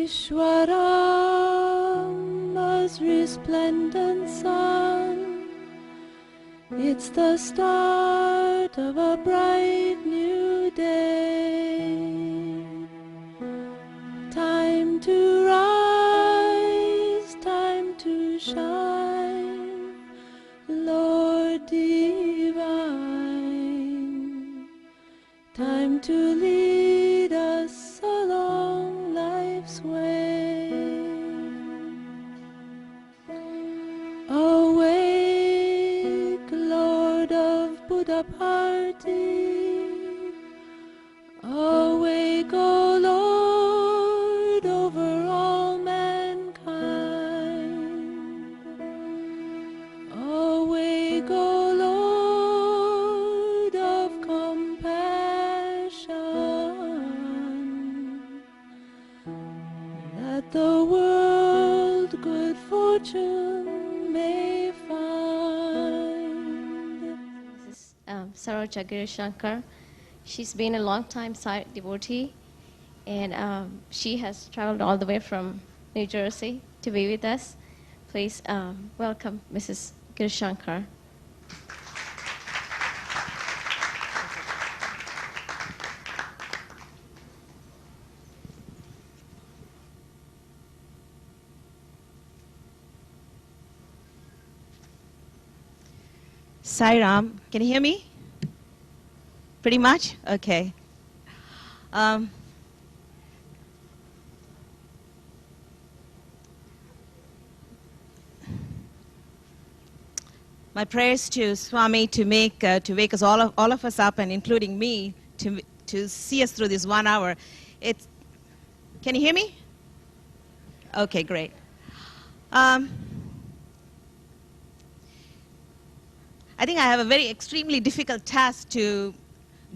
Ishwaram, as resplendent sun. It's the start of a bright new day. Time to rise, time to shine, Lord divine. Time to lead us along life's way. Awake, Lord of Buddha party. Awake, O Lord, over all mankind. Awake, O Lord of compassion, that the world good fortune may find. This is Saroja Girishankar. She's been a long-time Sai devotee, and she has traveled all the way from New Jersey to be with us. Please welcome Mrs. Girishankar. Sai Ram, can you hear me? Pretty much? Okay. My prayers to Swami to wake us all of us up, and including me, to see us through this 1 hour. Can you hear me? Okay, great. I think I have a very extremely difficult task to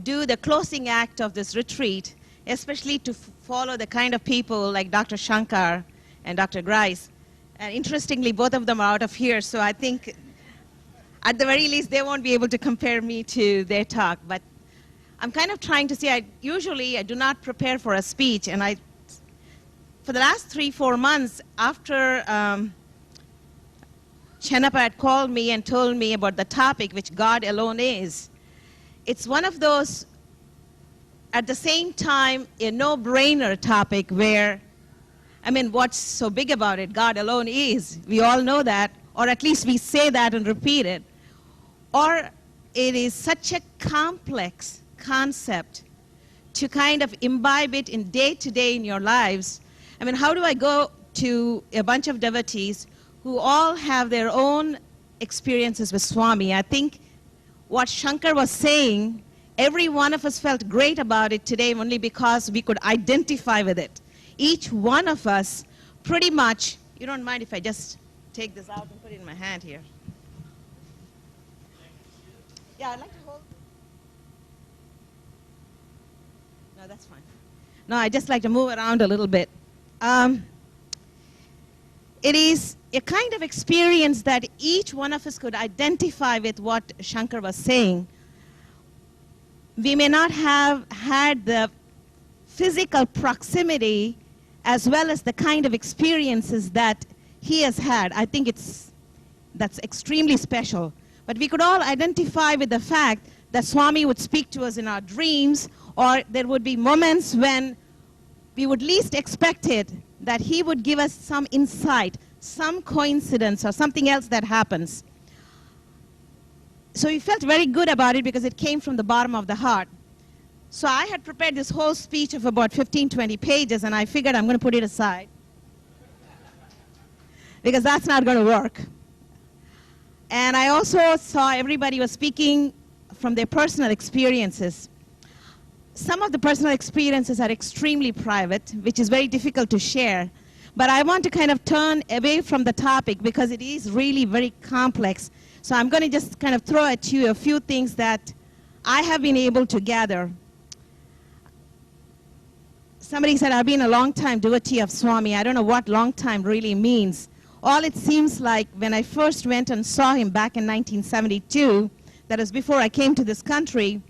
do the closing act of this retreat, especially to follow the kind of people like Dr. Shankar and Dr. Grice. And interestingly, both of them are out of here, so I think at the very least they won't be able to compare me to their talk. But I'm kind of trying to see, usually I do not prepare for a speech, and for the last 3-4 months after Chenapa had called me and told me about the topic, which God alone is, it's one of those, at the same time, a no-brainer topic where, I mean, what's so big about it? God alone is. We all know that, or at least we say that and repeat it. Or it is such a complex concept to kind of imbibe it in day-to-day in your lives. I mean, how do I go to a bunch of devotees who all have their own experiences with Swami? I think what Shankar was saying, every one of us felt great about it today only because we could identify with it. Each one of us pretty much, you don't mind if I just take this out and put it in my hand here? Yeah, I'd like to hold. No, that's fine. No, I just like to move around a little bit. It is a kind of experience that each one of us could identify with what Shankar was saying. We may not have had the physical proximity as well as the kind of experiences that he has had. I think that's extremely special. But we could all identify with the fact that Swami would speak to us in our dreams, or there would be moments when we would least expect it, that he would give us some insight, some coincidence, or something else that happens. So we felt very good about it because it came from the bottom of the heart. So I had prepared this whole speech of about 15-20 pages, and I figured I'm going to put it aside because that's not going to work. And I also saw everybody was speaking from their personal experiences. Some of the personal experiences are extremely private, which is very difficult to share. But I want to kind of turn away from the topic because it is really very complex. So I'm going to just kind of throw at you a few things that I have been able to gather. Somebody said, I've been a long-time devotee of Swami. I don't know what long time really means. All it seems like when I first went and saw him back in 1972, that was before I came to this country,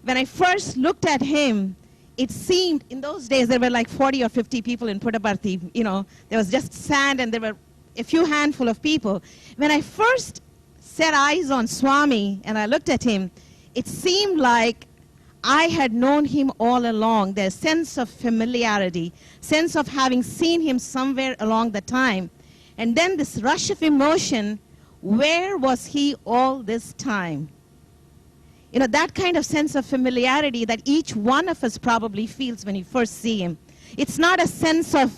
when I first looked at him, it seemed, in those days, there were like 40 or 50 people in Puttaparthi. You know, there was just sand and there were a few handful of people. When I first set eyes on Swami and I looked at him, it seemed like I had known him all along. There's sense of familiarity, sense of having seen him somewhere along the time. And then this rush of emotion, where was he all this time? You know, that kind of sense of familiarity that each one of us probably feels when you first see him. It's not a sense of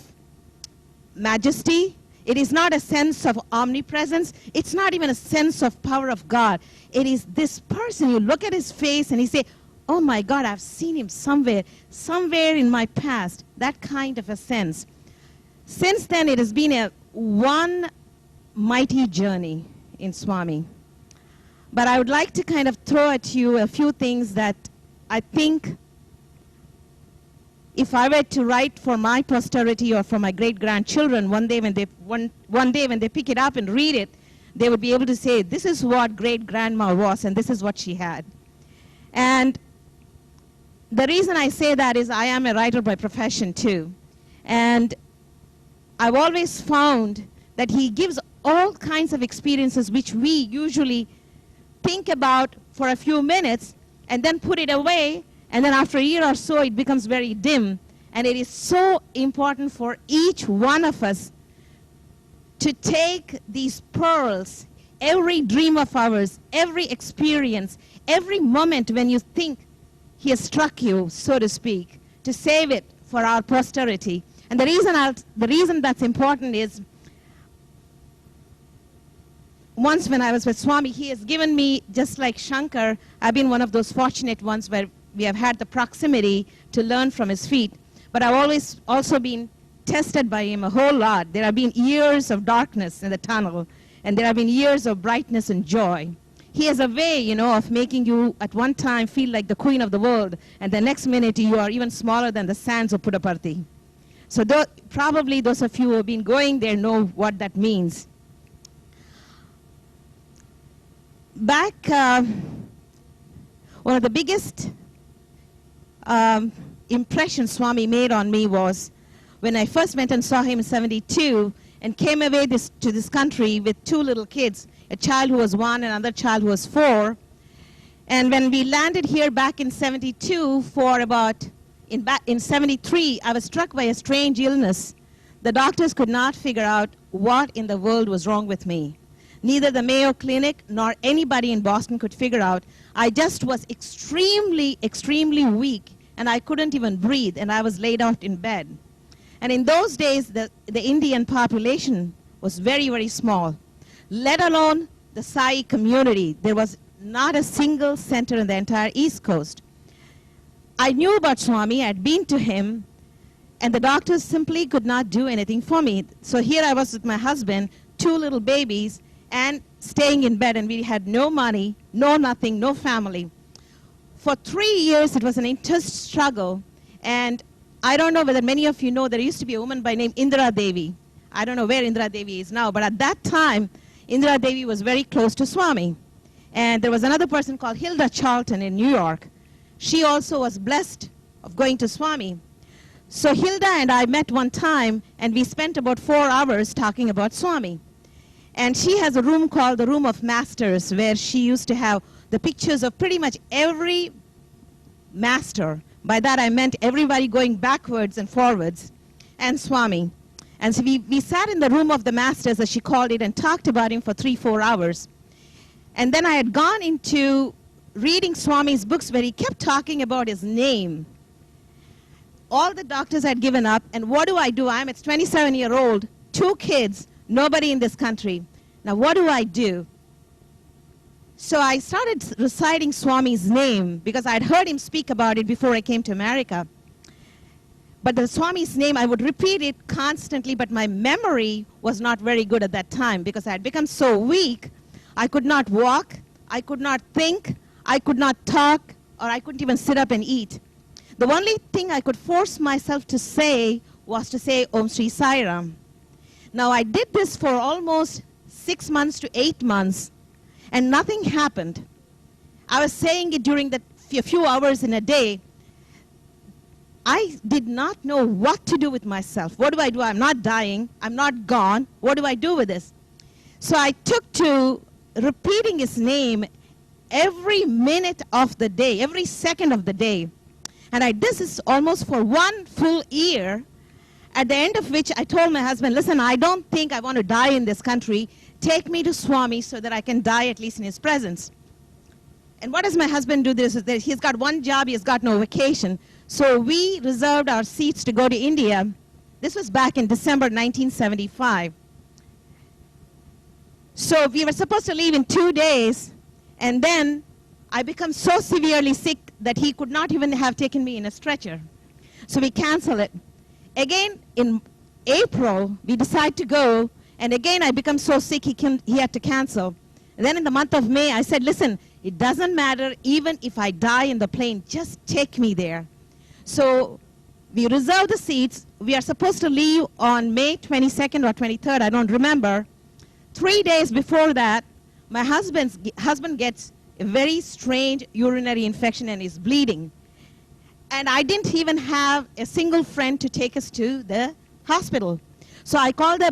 majesty. It is not a sense of omnipresence. It's not even a sense of power of God. It is this person, you look at his face and you say, oh my God, I've seen him somewhere in my past. That kind of a sense. Since then, it has been a one mighty journey in Swami. But I would like to kind of throw at you a few things that I think if I were to write for my posterity or for my great-grandchildren, one day when they pick it up and read it, they would be able to say, this is what great-grandma was and this is what she had. And the reason I say that is I am a writer by profession too. And I've always found that he gives all kinds of experiences which we usually think about for a few minutes and then put it away, and then after a year or so it becomes very dim. And it is so important for each one of us to take these pearls, every dream of ours, every experience, every moment when you think he has struck you, so to speak, to save it for our posterity. And the reason that's important is once when I was with Swami, he has given me, just like Shankar, I've been one of those fortunate ones where we have had the proximity to learn from his feet. But I've always also been tested by him a whole lot. There have been years of darkness in the tunnel, and there have been years of brightness and joy. He has a way, you know, of making you at one time feel like the queen of the world, and the next minute you are even smaller than the sands of Puttaparthi. So probably those of you who have been going there know what that means. Back, one of the biggest impressions Swami made on me was when I first went and saw him in '72 and came away to this country with two little kids, a child who was 1 and another child who was 4. And when we landed here back in '72 for in '73, I was struck by a strange illness. The doctors could not figure out what in the world was wrong with me. Neither the Mayo Clinic nor anybody in Boston could figure out. I just was extremely, extremely weak, and I couldn't even breathe, and I was laid out in bed. And in those days, the Indian population was very, very small, let alone the Sai community. There was not a single center in the entire East Coast. I knew about Swami, I'd been to him, and the doctors simply could not do anything for me. So here I was with my husband, 2 little babies, and staying in bed, and we had no money, no nothing, no family. For 3 years, it was an intense struggle, and I don't know whether many of you know, there used to be a woman by name Indira Devi. I don't know where Indira Devi is now, but at that time, Indira Devi was very close to Swami. And there was another person called Hilda Charlton in New York. She also was blessed of going to Swami. So Hilda and I met one time, and we spent about 4 hours talking about Swami. And she has a room called the Room of Masters, where she used to have the pictures of pretty much every master. By that I meant everybody going backwards and forwards, and Swami. And so we sat in the Room of the Masters, as she called it, and talked about him for 3-4 hours. And then I had gone into reading Swami's books where he kept talking about his name. All the doctors had given up, and what do? I'm a 27-year-old, 2 kids, nobody in this country. Now what do I do? So I started reciting Swami's name because I'd heard him speak about it before I came to America. But the Swami's name, I would repeat it constantly, but my memory was not very good at that time because I had become so weak. I could not walk, I could not think, I could not talk, or I couldn't even sit up and eat. The only thing I could force myself to say was to say Om Sri Sai Ram. Now I did this for almost 6 months to 8 months, and nothing happened. I was saying it during the few hours in a day. I did not know what to do with myself. What do I do? I'm not dying. I'm not gone. What do I do with this? So I took to repeating his name every minute of the day, every second of the day. And I did this almost for 1 full year, at the end of which I told my husband, listen, I don't think I want to die in this country. Take me to Swami so that I can die at least in his presence. And what does my husband do? He's got one job, he's got no vacation. So we reserved our seats to go to India. This was back in December 1975. So we were supposed to leave in 2 days, and then I became so severely sick that he could not even have taken me in a stretcher. So we canceled it. Again, in April, we decided to go, and again I became so sick he had to cancel. And then in the month of May, I said, listen, it doesn't matter even if I die in the plane, just take me there. So we reserved the seats. We are supposed to leave on May 22nd or 23rd, I don't remember. 3 days before that, my husband gets a very strange urinary infection and is bleeding. And I didn't even have a single friend to take us to the hospital. So I called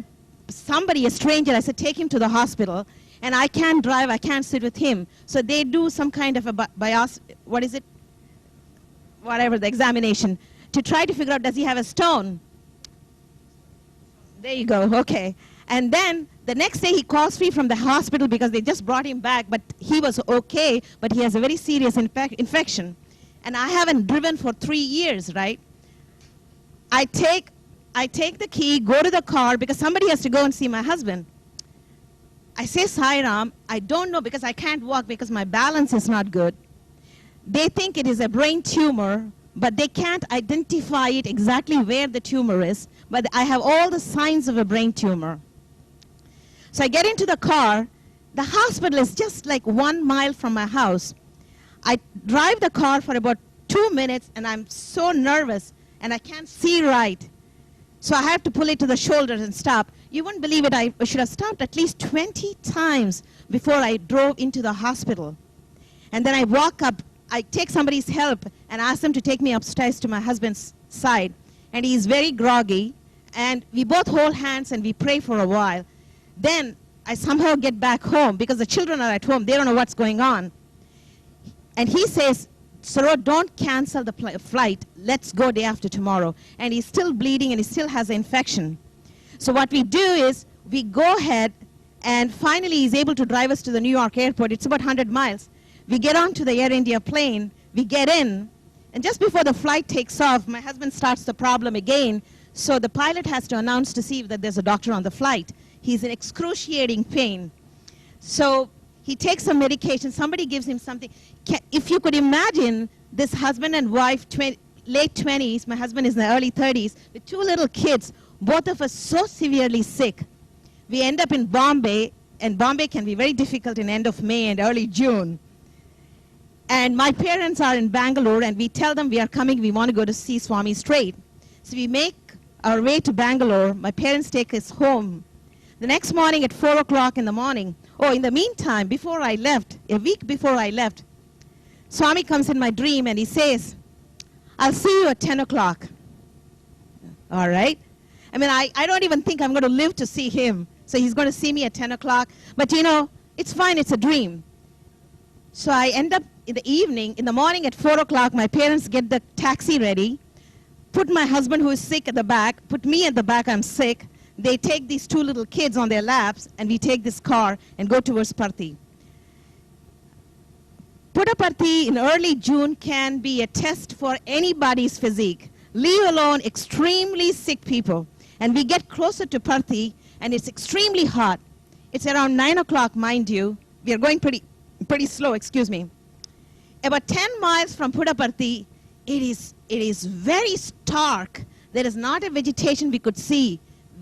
somebody, a stranger, I said, take him to the hospital. And I can't drive, I can't sit with him. So they do some kind of a whatever, the examination, to try to figure out, does he have a stone? There you go, okay. And then the next day he calls me from the hospital because they just brought him back, but he was okay, but he has a very serious infection. And I haven't driven for 3 years, right? I take the key, go to the car, because somebody has to go and see my husband. I say, Sai Ram, I don't know, because I can't walk because my balance is not good. They think it is a brain tumor, but they can't identify it exactly where the tumor is, but I have all the signs of a brain tumor. So I get into the car. The hospital is just like 1 mile from my house. I drive the car for about 2 minutes, and I'm so nervous, and I can't see right. So I have to pull it to the shoulders and stop. You wouldn't believe it, I should have stopped at least 20 times before I drove into the hospital. And then I walk up, I take somebody's help and ask them to take me upstairs to my husband's side. And he's very groggy, and we both hold hands and we pray for a while. Then I somehow get back home because the children are at home, they don't know what's going on. And he says, Saro, don't cancel the flight, let's go day after tomorrow. And he's still bleeding and he still has an infection. So what we do is, we go ahead, and finally he's able to drive us to the New York airport. It's about 100 miles. We get onto the Air India plane, we get in, and just before the flight takes off, my husband starts the problem again, so the pilot has to announce to see that there's a doctor on the flight. He's in excruciating pain. So he takes some medication, somebody gives him something. If you could imagine this husband and wife, late 20s, my husband is in the early 30s, with 2 little kids, both of us so severely sick. We end up in Bombay, and Bombay can be very difficult in end of May and early June. And my parents are in Bangalore, and we tell them we are coming, we want to go to see Swami straight. So we make our way to Bangalore. My parents take us home. The next morning at 4 o'clock in the morning, in the meantime, before I left, a week before I left, Swami comes in my dream and he says, I'll see you at 10 o'clock. All right? I mean, I don't even think I'm going to live to see him. So he's going to see me at 10 o'clock. But you know, it's fine, it's a dream. So I end up in the evening, in the morning at 4 o'clock, my parents get the taxi ready, put my husband who is sick at the back, put me at the back, I'm sick. They take these 2 little kids on their laps, and we take this car and go towards Parthi. Puttaparthi in early June can be a test for anybody's physique, leave alone extremely sick people. And we get closer to Parthi, and it's extremely hot. It's around 9 o'clock, mind you. We are going pretty slow, excuse me. About 10 miles from Puttaparthi, it is very stark. There is not a vegetation we could see.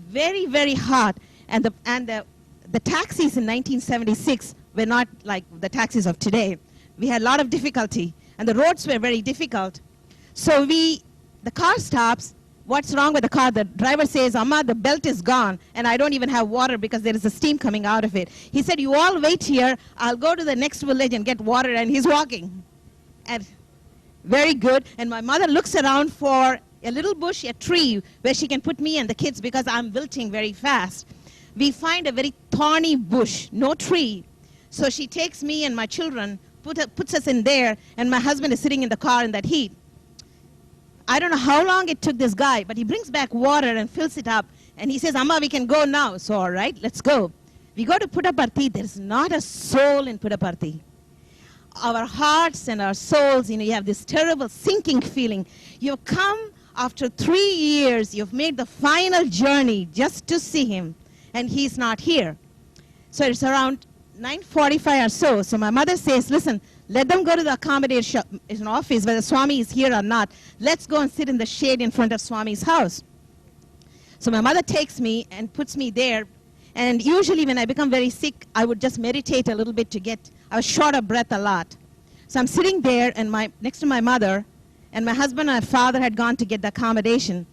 Very, very hot. And the taxis in 1976 were not like the taxis of today. We had a lot of difficulty, and the roads were very difficult. So the car stops. What's wrong with the car? The driver says, Amma, the belt is gone, and I don't even have water because there is a steam coming out of it. He said, you all wait here. I'll go to the next village and get water, and he's walking. And very good. And my mother looks around for a little bush, a tree, where she can put me and the kids because I'm wilting very fast. We find a very thorny bush, no tree. So she takes me and my children, puts us in there, and my husband is sitting in the car in that heat. I don't know how long it took this guy, but he brings back water and fills it up. And he says, Amma, we can go now. So, all right, let's go. We go to Puttaparthi. There's not a soul in Puttaparthi. Our hearts and our souls, you have this terrible sinking feeling. You've come after 3 years. You've made the final journey just to see him, and he's not here. So it's around 9:45 or so. So my mother says, listen, let them go to the accommodation office, whether Swami is here or not. Let's go and sit in the shade in front of Swami's house. So my mother takes me and puts me there. And usually when I become very sick, I would just meditate a little bit I was short of breath a lot. So I'm sitting there and next to my mother, and my husband and my father had gone to get the accommodation.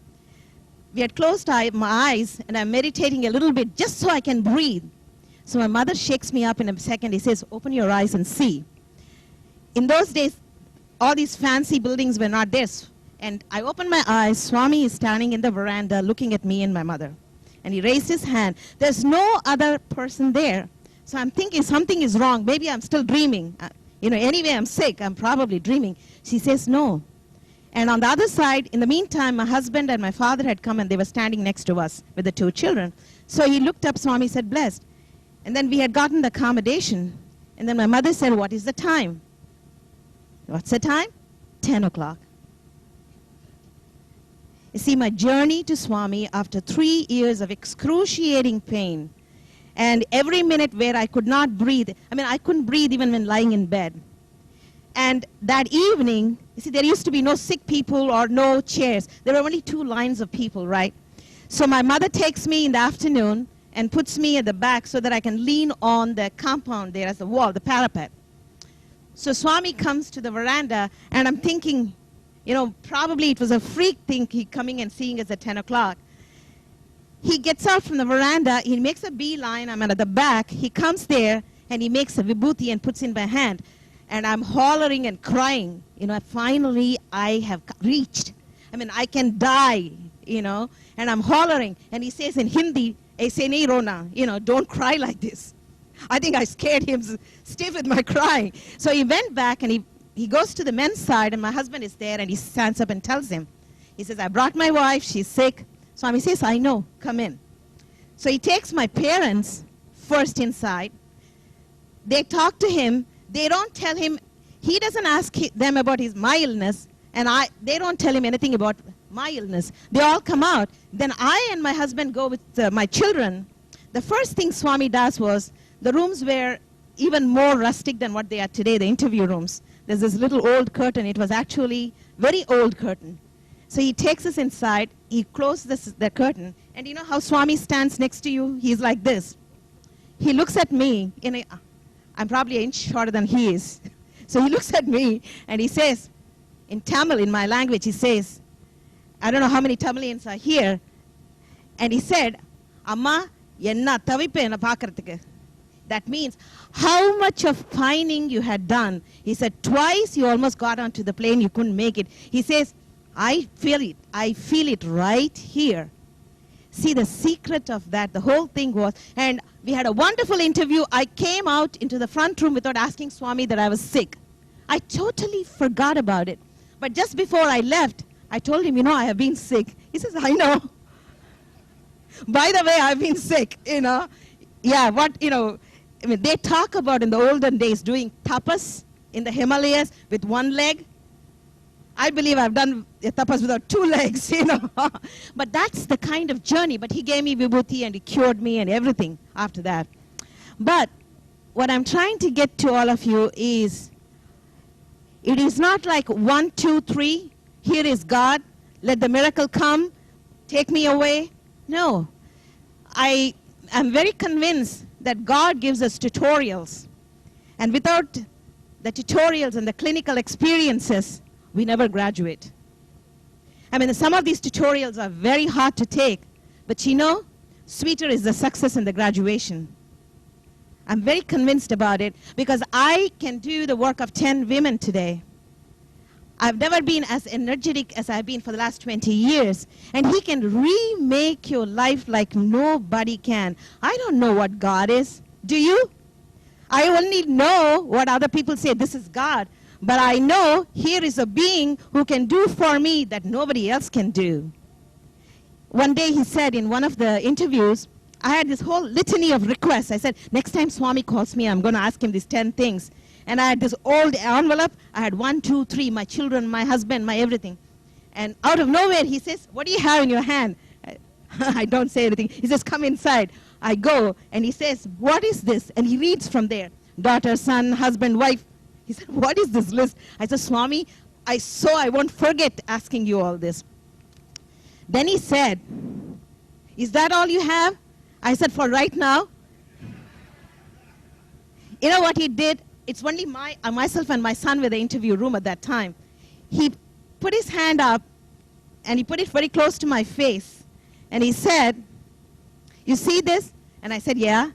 We had closed my eyes, and I'm meditating a little bit just so I can breathe. So my mother shakes me up in a second. He says, open your eyes and see. In those days, all these fancy buildings were not there. And I opened my eyes. Swami is standing in the veranda looking at me and my mother. And he raised his hand. There's no other person there. So I'm thinking something is wrong. Maybe I'm still dreaming. Anyway, I'm sick. I'm probably dreaming. She says, no. And on the other side, in the meantime, my husband and my father had come, and they were standing next to us with the 2 children. So he looked up, Swami said, blessed. And then we had gotten the accommodation. And then my mother said, what is the time? What's the time? 10 o'clock. You see, my journey to Swami after 3 years of excruciating pain, and every minute where I could not breathe. I couldn't breathe even when lying in bed. And that evening, you see, there used to be no sick people or no chairs. There were only 2 lines of people, right? So my mother takes me in the afternoon and puts me at the back so that I can lean on the compound there as the wall, the parapet. So Swami comes to the veranda, and I'm thinking, probably it was a freak thing, he coming and seeing us at 10 o'clock. He gets out from the veranda, he makes a beeline, I'm at the back, he comes there, and he makes a vibhuti and puts in my hand. And I'm hollering and crying, finally I have reached. I can die, and I'm hollering. And he says in Hindi, Aise nahi rona, don't cry like this. I think I scared him stiff with my crying. So he went back, and he goes to the men's side, and my husband is there, and he stands up and tells him. He says, I brought my wife, she's sick. Swami says, I know, come in. So he takes my parents first inside. They talk to him. They don't tell him, he doesn't ask them about my illness, and they don't tell him anything about my illness. They all come out. Then I and my husband go with my children. The first thing Swami does was, the rooms were even more rustic than what they are today, the interview rooms. There's this little old curtain. It was actually very old curtain. So he takes us inside. He closes the curtain. And you know how Swami stands next to you? He's like this. He looks at me. I'm probably an inch shorter than he is. So he looks at me and he says, in Tamil, in my language, he says, I don't know how many Tamilians are here. And he said, Amma, enna tavippe enna paakarathukku. That means how much of pining you had done. He said, twice you almost got onto the plane, you couldn't make it. He says, I feel it. I feel it right here. See, the secret of that, the whole thing was, and we had a wonderful interview. I came out into the front room without asking Swami that I was sick. I totally forgot about it. But just before I left, I told him, I have been sick. He says, I know. By the way, I've been sick, Yeah, they talk about in the olden days doing tapas in the Himalayas with 1 leg. I believe I've done tapas without 2 legs, But that's the kind of journey. But he gave me vibhuti and he cured me and everything after that. But what I'm trying to get to all of you is, it is not like 1, 2, 3, here is God, let the miracle come, take me away. No. I am very convinced that God gives us tutorials. And without the tutorials and the clinical experiences, we never graduate. Some of these tutorials are very hard to take, but sweeter is the success and the graduation. I'm very convinced about it because I can do the work of 10 women today. I've never been as energetic as I've been for the last 20 years. And he can remake your life like nobody can. I don't know what God is. Do you? I only know what other people say, this is God. But I know here is a being who can do for me that nobody else can do. One day he said in one of the interviews, I had this whole litany of requests. I said, next time Swami calls me, I'm going to ask him these 10 things. And I had this old envelope. I had 1, 2, 3, my children, my husband, my everything. And out of nowhere, he says, what do you have in your hand? I don't say anything. He says, come inside. I go, and he says, what is this? And he reads from there. Daughter, son, husband, wife. He said, what is this list? I said, Swami, I won't forget asking you all this. Then he said, is that all you have? I said, for right now. You know what he did? It's only myself and my son were in the interview room at that time. He put his hand up, and he put it very close to my face. And he said, you see this? And I said, yeah.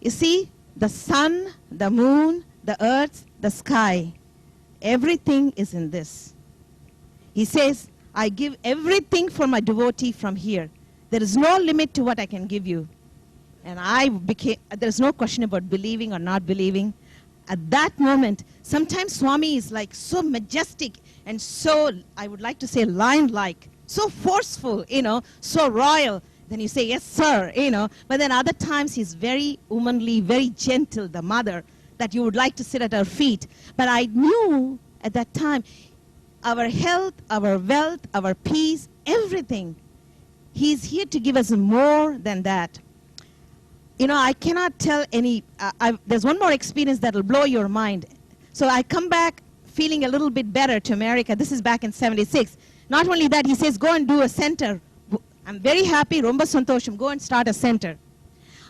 You see, the sun, the moon, the earth, the sky, everything is in this. He says, I give everything for my devotee from here. There is no limit to what I can give you. And there's no question about believing or not believing. At that moment, sometimes Swami is like so majestic and so, I would like to say, lion-like, so forceful, so royal. Then you say, yes, sir, But then other times he's very womanly, very gentle, the mother, that you would like to sit at her feet. But I knew at that time, our health, our wealth, our peace, everything, he's here to give us more than that. I cannot tell any, there's one more experience that will blow your mind. So I come back feeling a little bit better to America. This is back in 76. Not only that, he says, go and do a center. I'm very happy, Romba Santosham, go and start a center.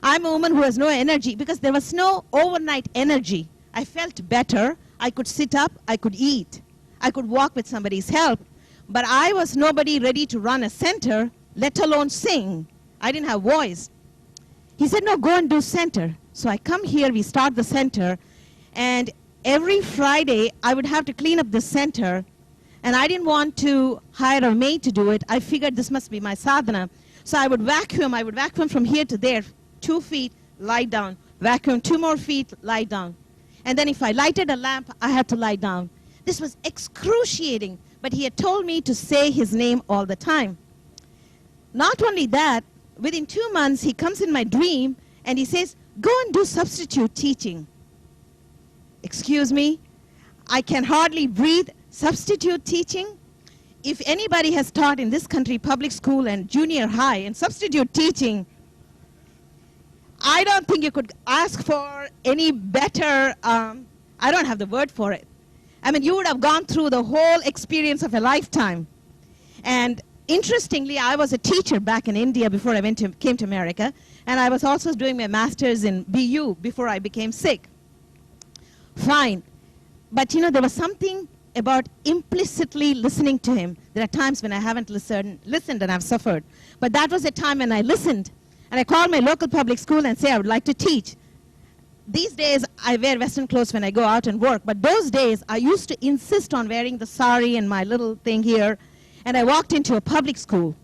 I'm a woman who has no energy because there was no overnight energy. I felt better. I could sit up, I could eat. I could walk with somebody's help. But I was nobody ready to run a center, let alone sing. I didn't have voice. He said, no, go and do center. So I come here, we start the center, and every Friday I would have to clean up the center, and I didn't want to hire a maid to do it. I figured this must be my sadhana. So I would vacuum from here to there, 2 feet, lie down, vacuum 2 more feet, lie down. And then if I lighted a lamp, I had to lie down. This was excruciating, but he had told me to say his name all the time. Not only that, within 2 months, he comes in my dream and he says, go and do substitute teaching. Excuse me, I can hardly breathe. Substitute teaching? If anybody has taught in this country public school and junior high and substitute teaching, I don't think you could ask for any better, I don't have the word for it. I mean, you would have gone through the whole experience of a lifetime. And interestingly, I was a teacher back in India before I came to America, and I was also doing my master's in BU before I became sick. Fine. But there was something about implicitly listening to him. There are times when I haven't listened and I've suffered. But that was a time when I listened, and I called my local public school and say I would like to teach. These days, I wear Western clothes when I go out and work, but those days, I used to insist on wearing the sari and my little thing here, and I walked into a public school.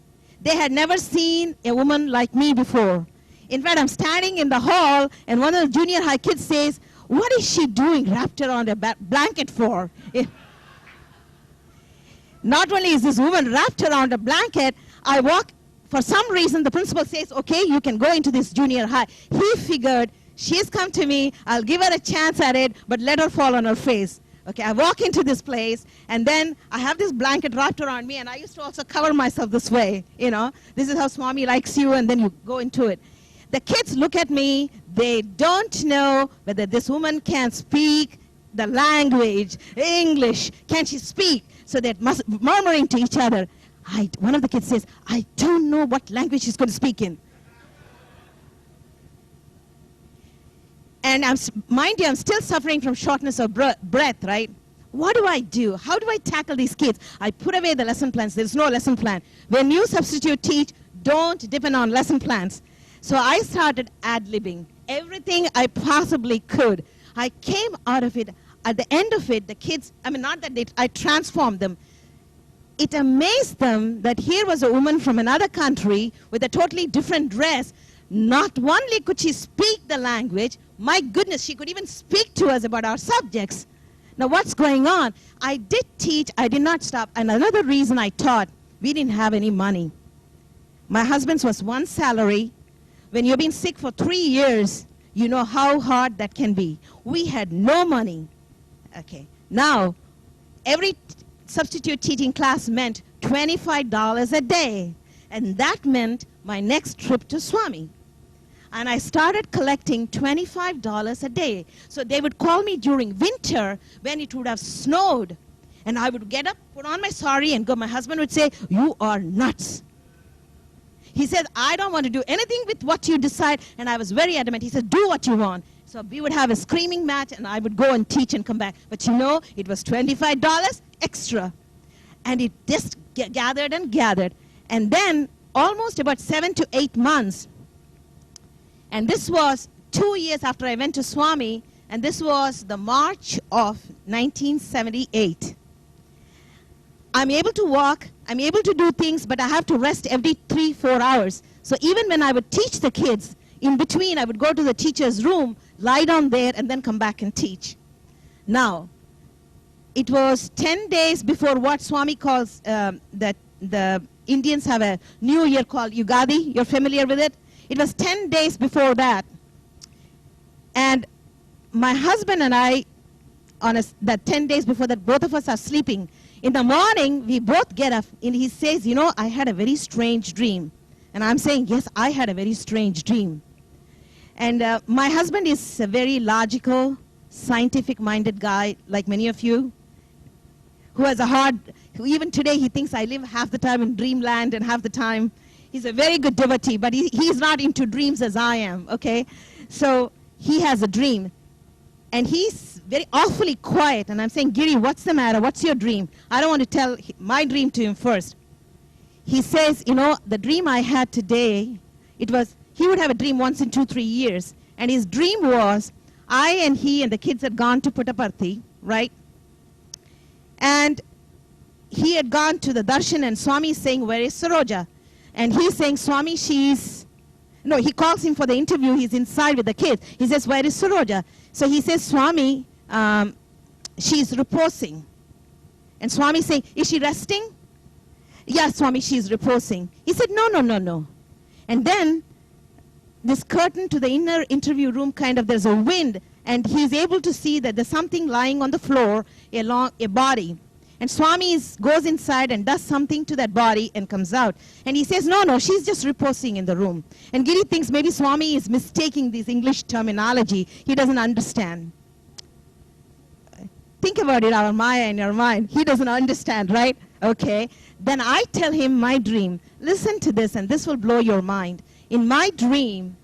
They had never seen a woman like me before. In fact, I'm standing in the hall, and one of the junior high kids says, what is she doing wrapped around a blanket for? Not only is this woman wrapped around a blanket, I walk, for some reason, the principal says, okay, you can go into this junior high. He figured, she's come to me, I'll give her a chance at it, but let her fall on her face. Okay, I walk into this place, and then I have this blanket wrapped around me, and I used to also cover myself this way, This is how Swami likes you, and then you go into it. The kids look at me, they don't know whether this woman can speak the language, English, can she speak? So they're murmuring to each other. One of the kids says, I don't know what language she's going to speak in. And mind you, I'm still suffering from shortness of breath, right? What do I do? How do I tackle these kids? I put away the lesson plans. There's no lesson plan. When you substitute teach, don't depend on lesson plans. So I started ad-libbing everything I possibly could. I came out of it. at the end of it, the kids, I mean, not that I transformed them. It amazed them that here was a woman from another country with a totally different dress. Not only could she speak the language, my goodness, she could even speak to us about our subjects. Now, what's going on? I did teach, I did not stop. And another reason I taught, we didn't have any money. My husband's was one salary. When you've been sick for 3 years, you know how hard that can be. We had no money. Okay. Now, every substitute teaching class meant $25 a day. And that meant my next trip to Swami. And I started collecting $25 a day. So they would call me during winter when it would have snowed. And I would get up, put on my sari, and go. My husband would say, "You are nuts." He said, "I don't want to do anything with what you decide." And I was very adamant. He said, "Do what you want." So we would have a screaming match, and I would go and teach and come back. But you know, it was $25 extra. And it just gathered and gathered. And then almost about 7 to 8 months, and this was 2 years after I went to Swami, and this was the March of 1978. I'm able to walk, I'm able to do things, but I have to rest every 3-4 hours. So even when I would teach the kids, in between I would go to the teacher's room, lie down there, and then come back and teach. Now, it was 10 days before what Swami calls, that the Indians have a new year called Yugadi. You're familiar with it? It was 10 days before that. And my husband and I, that 10 days before that, both of us are sleeping. In the morning, we both get up, and he says, "You know, I had a very strange dream." And I'm saying, "Yes, I had a very strange dream." And my husband is a very logical, scientific-minded guy, like many of you, who has a who even today he thinks I live half the time in dreamland and half the time. He's a very good devotee, but he's not into dreams as I am, okay? So he has a dream, and he's very awfully quiet, and I'm saying, "Giri, what's the matter? What's your dream?" I don't want to tell my dream to him first. He says, "You know, the dream I had today, it was," he would have a dream once in 2-3 years, and his dream was, I and he and the kids had gone to Puttaparthi, right? And he had gone to the darshan, and Swami is saying, "Where is Saroja?" And he's saying, "Swami, no, he calls him for the interview. He's inside with the kids. He says, "Where is Saroja?" So he says, "Swami, she's reposing." And Swami is saying, "Is she resting?" "Yes, Swami, she's reposing." He said, "No, no, no, no." And then this curtain to the inner interview room, there's a wind, and he's able to see that there's something lying on the floor, a body. And Swami goes inside and does something to that body and comes out. And he says, "No, no, she's just reposing in the room." And Giri thinks maybe Swami is mistaking this English terminology. He doesn't understand. Think about it, our Maya in your mind. He doesn't understand, right? Okay. Then I tell him my dream. Listen to this, and this will blow your mind. In my dream,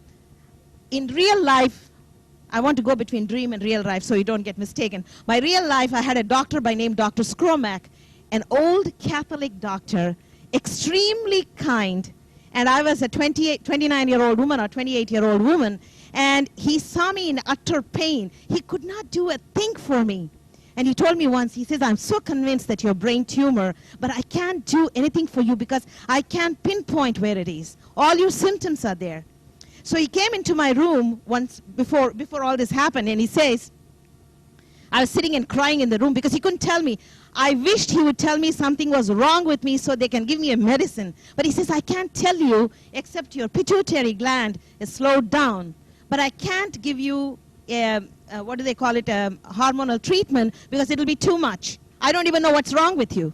in real life, I want to go between dream and real life so you don't get mistaken. My real life, I had a doctor by name Dr. Skromak, an old Catholic doctor, extremely kind. And I was a 29-year-old woman or 28-year-old woman. And he saw me in utter pain. He could not do a thing for me. And he told me once, he says, "I'm so convinced that you're brain tumor, but I can't do anything for you because I can't pinpoint where it is. All your symptoms are there." So he came into my room once before all this happened, and he says, I was sitting and crying in the room because he couldn't tell me. I wished he would tell me something was wrong with me so they can give me a medicine. But he says, "I can't tell you except your pituitary gland is slowed down. But I can't give you, what do they call it, hormonal treatment because it'll be too much. I don't even know what's wrong with you."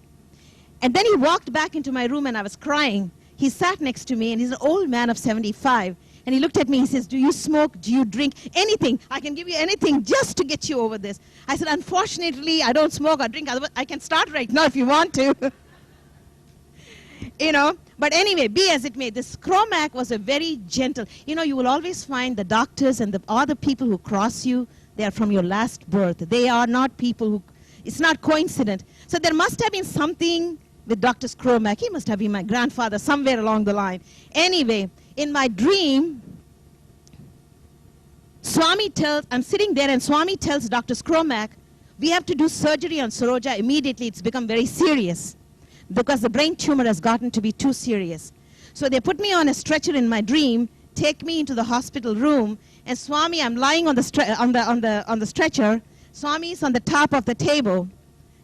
And then he walked back into my room, and I was crying. He sat next to me, and he's an old man of 75. And he looked at me, he says, "Do you smoke? Do you drink? Anything. I can give you anything just to get you over this." I said, "Unfortunately, I don't smoke or drink. Otherwise, I can start right now if you want to." You know, but anyway, be as it may, this Skromak was a very gentle. You know, you will always find the doctors and the other people who cross you, they are from your last birth. They are not people who, it's not coincident. So there must have been something with Dr. Skromak. He must have been my grandfather somewhere along the line. Anyway, in my dream, I'm sitting there, and Swami tells Dr. Skromak, We have to do surgery on Saroja immediately. It's become very serious because the brain tumor has gotten to be too serious. So they put me on a stretcher in my dream, take me into the hospital room, and Swami, I'm lying on the stretcher. Swami is on the top of the table,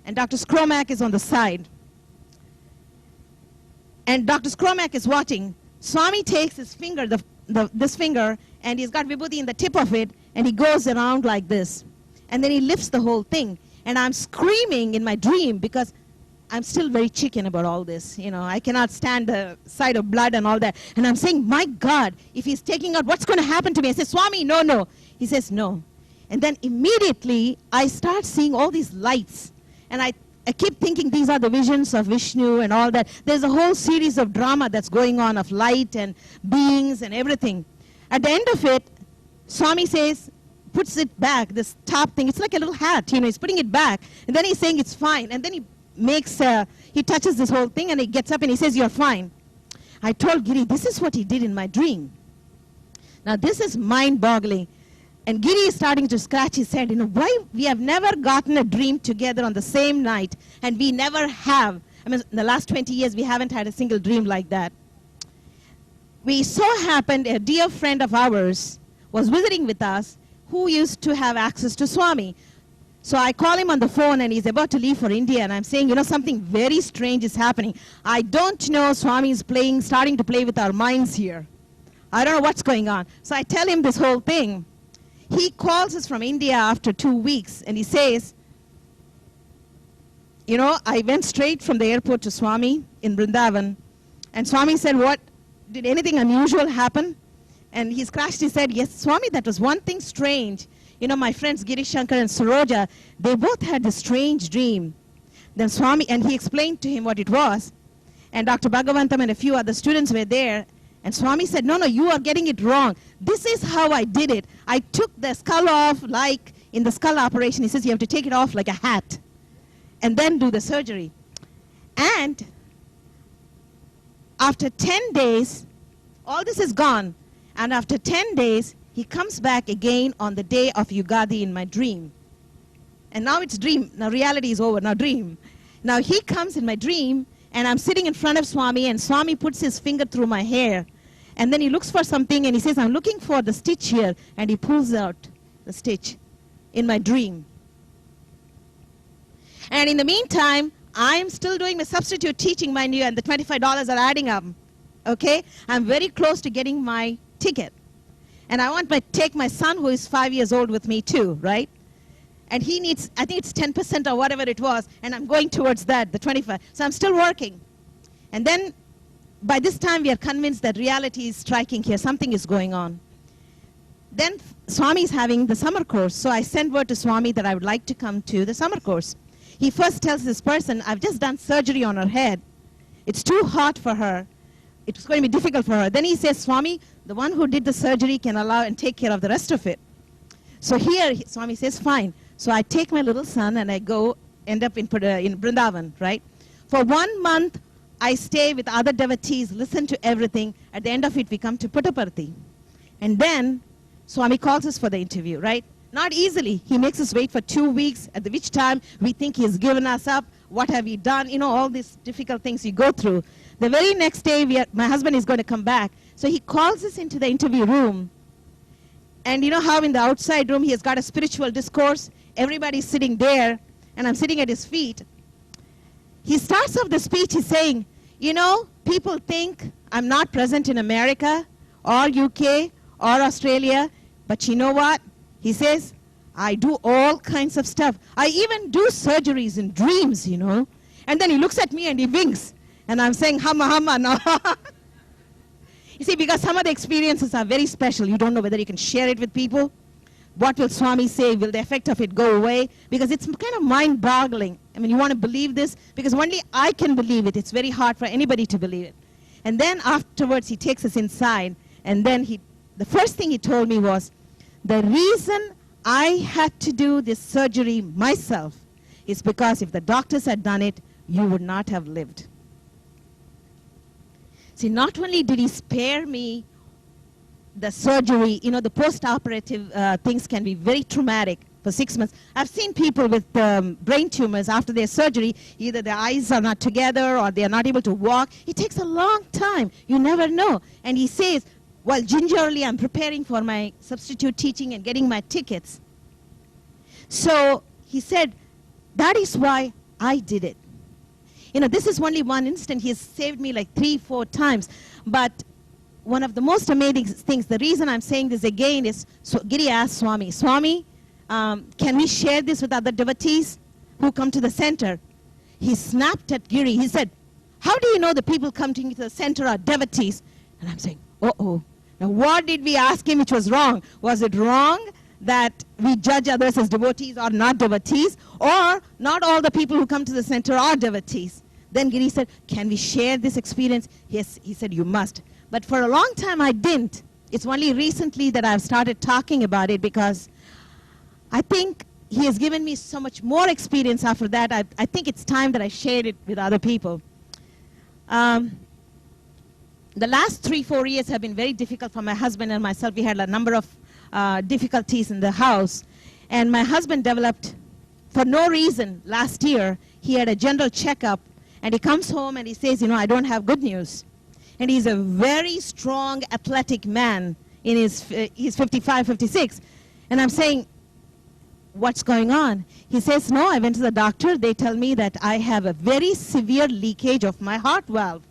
and Dr. Skromak is on the side. And Dr. Skromak is watching. Swami takes his finger, this finger, and he's got vibhuti in the tip of it, and he goes around like this. And then he lifts the whole thing. And I'm screaming in my dream because I'm still very chicken about all this. You know, I cannot stand the sight of blood and all that. And I'm saying, my God, if he's taking out, what's going to happen to me? I say, Swami, no, no. He says, no. And then immediately I start seeing all these lights. And I keep thinking these are the visions of Vishnu and all that. There's a whole series of drama that's going on of light and beings and everything. At the end of it, Swami says, puts it back, this top thing. It's like a little hat, you know, he's putting it back. And then he's saying it's fine. And then he makes, he touches this whole thing and he gets up and he says, you're fine. I told Giri, this is what he did in my dream. Now this is mind-boggling. And Giri is starting to scratch his head, you know, why we have never gotten a dream together on the same night, and we never have. I mean, in the last 20 years, we haven't had a single dream like that. We so happened, a dear friend of ours was visiting with us who used to have access to Swami. So I call him on the phone and he's about to leave for India, and I'm saying, you know, something very strange is happening. I don't know, Swami is starting to play with our minds here. I don't know what's going on. So I tell him this whole thing. He calls us from India after 2 weeks and he says, you know, I went straight from the airport to Swami in Vrindavan, and Swami said, what, did anything unusual happen? And he scratched his head, yes, Swami, that was one thing strange. You know, my friends Girishankar and Saroja, they both had this strange dream. Then Swami, and he explained to him what it was. And Dr. Bhagavantam and a few other students were there. And Swami said, no, no, you are getting it wrong. This is how I did it. I took the skull off like in the skull operation. He says you have to take it off like a hat and then do the surgery. And after 10 days, all this is gone. And after 10 days, he comes back again on the day of Yugadi in my dream. And now it's dream. Now reality is over. Now dream. Now he comes in my dream, and I'm sitting in front of Swami, and Swami puts his finger through my hair. And then he looks for something, and he says, I'm looking for the stitch here. And he pulls out the stitch in my dream. And in the meantime, I'm still doing my substitute teaching, mind you, and the $25 are adding up. Okay? I'm very close to getting my ticket. And I want to take my son, who is 5 years old, with me too, right? And he needs, I think it's 10% or whatever it was, and I'm going towards that, the 25. So I'm still working. And then by this time we are convinced that reality is striking here, something is going on. Then Swami is having the summer course, so I send word to Swami that I would like to come to the summer course. He first tells this person, I've just done surgery on her head. It's too hot for her. It's going to be difficult for her. Then he says, Swami, the one who did the surgery can allow and take care of the rest of it. So here, Swami says, fine. So I take my little son and I go, end up in Vrindavan, right? For 1 month, I stay with other devotees, listen to everything. At the end of it, we come to Puttaparthi. And then Swami calls us for the interview, right? Not easily. He makes us wait for 2 weeks, at which time we think he has given us up. What have we done? You know, all these difficult things you go through. The very next day, my husband is going to come back. So he calls us into the interview room. And you know how in the outside room, he has got a spiritual discourse. Everybody's sitting there, and I'm sitting at his feet. He starts off the speech, he's saying, you know, people think I'm not present in America or UK or Australia, but you know what? He says, I do all kinds of stuff. I even do surgeries in dreams, you know. And then he looks at me and he winks. And I'm saying, hamma, hamma, no. You see, because some of the experiences are very special. You don't know whether you can share it with people. What will Swami say? Will the effect of it go away? Because it's kind of mind-boggling. I mean, you want to believe this? Because only I can believe it. It's very hard for anybody to believe it. And then afterwards, he takes us inside. And then the first thing he told me was, the reason I had to do this surgery myself is because if the doctors had done it, you would not have lived. See, not only did he spare me the surgery, you know, the post-operative things can be very traumatic. for 6 months. I've seen people with brain tumors after their surgery, either their eyes are not together or they are not able to walk. It takes a long time. You never know. And he says, well, gingerly I'm preparing for my substitute teaching and getting my tickets. So he said, that is why I did it. You know, this is only one instant. He has saved me like 3-4 times. But one of the most amazing things, the reason I'm saying this again is, so Giri asked Swami, Swami, can we share this with other devotees who come to the center? He snapped at Giri. He said, how do you know the people coming to the center are devotees? And I'm saying, uh-oh. Now what did we ask him which was wrong? Was it wrong that we judge others as devotees or not devotees? Or not all the people who come to the center are devotees? Then Giri said, can we share this experience? Yes, he said, you must. But for a long time I didn't. It's only recently that I've started talking about it because I think he has given me so much more experience after that. I think it's time that I shared it with other people. The last 3-4 years have been very difficult for my husband and myself. We had a number of difficulties in the house. And my husband developed, for no reason, last year, he had a general checkup. And he comes home and he says, you know, I don't have good news. And he's a very strong, athletic man. He's 55, 56. And I'm saying, what's going on? He says, no, I went to the doctor. They tell me that I have a very severe leakage of my heart valve.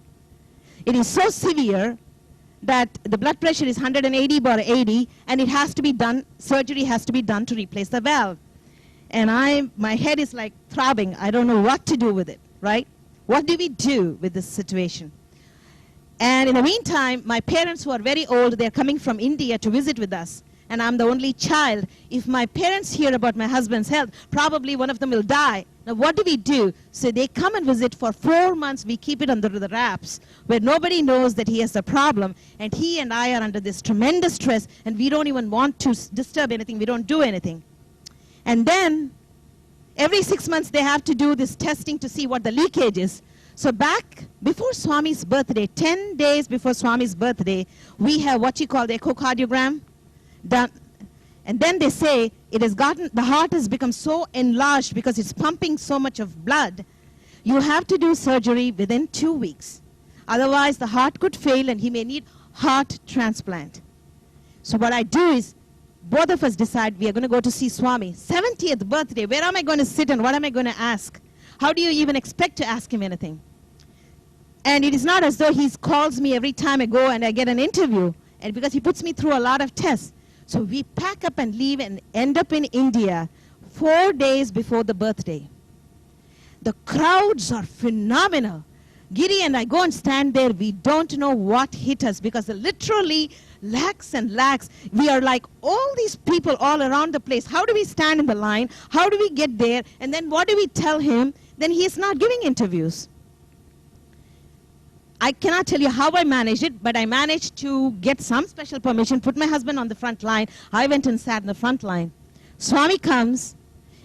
It is so severe that the blood pressure is 180/80, and it has to be done, surgery has to be done to replace the valve. And my head is like throbbing. I don't know what to do with it, right? What do we do with this situation? And in the meantime, my parents who are very old, they're coming from India to visit with us. And I'm the only child. If my parents hear about my husband's health, probably one of them will die. Now what do we do? So they come and visit for 4 months. We keep it under the wraps where nobody knows that he has a problem. And he and I are under this tremendous stress, and we don't even want to disturb anything. We don't do anything. And then every 6 months they have to do this testing to see what the leakage is. So back before Swami's birthday, 10 days before Swami's birthday, we have what you call the echocardiogram done. And then they say the heart has become so enlarged because it's pumping so much of blood. You have to do surgery within 2 weeks. Otherwise, the heart could fail and he may need heart transplant. So what I do is, both of us decide we are going to go to see Swami. 70th birthday, where am I going to sit and what am I going to ask? How do you even expect to ask him anything? And it is not as though he calls me every time I go and I get an interview, and because he puts me through a lot of tests. So we pack up and leave and end up in India 4 days before the birthday. The crowds are phenomenal. Giri and I go and stand there. We don't know what hit us because literally lakhs and lakhs. We are like all these people all around the place. How do we stand in the line? How do we get there? And then what do we tell him? Then he is not giving interviews. I cannot tell you how I managed it, but I managed to get some special permission, put my husband on the front line. I went and sat in the front line. Swami comes,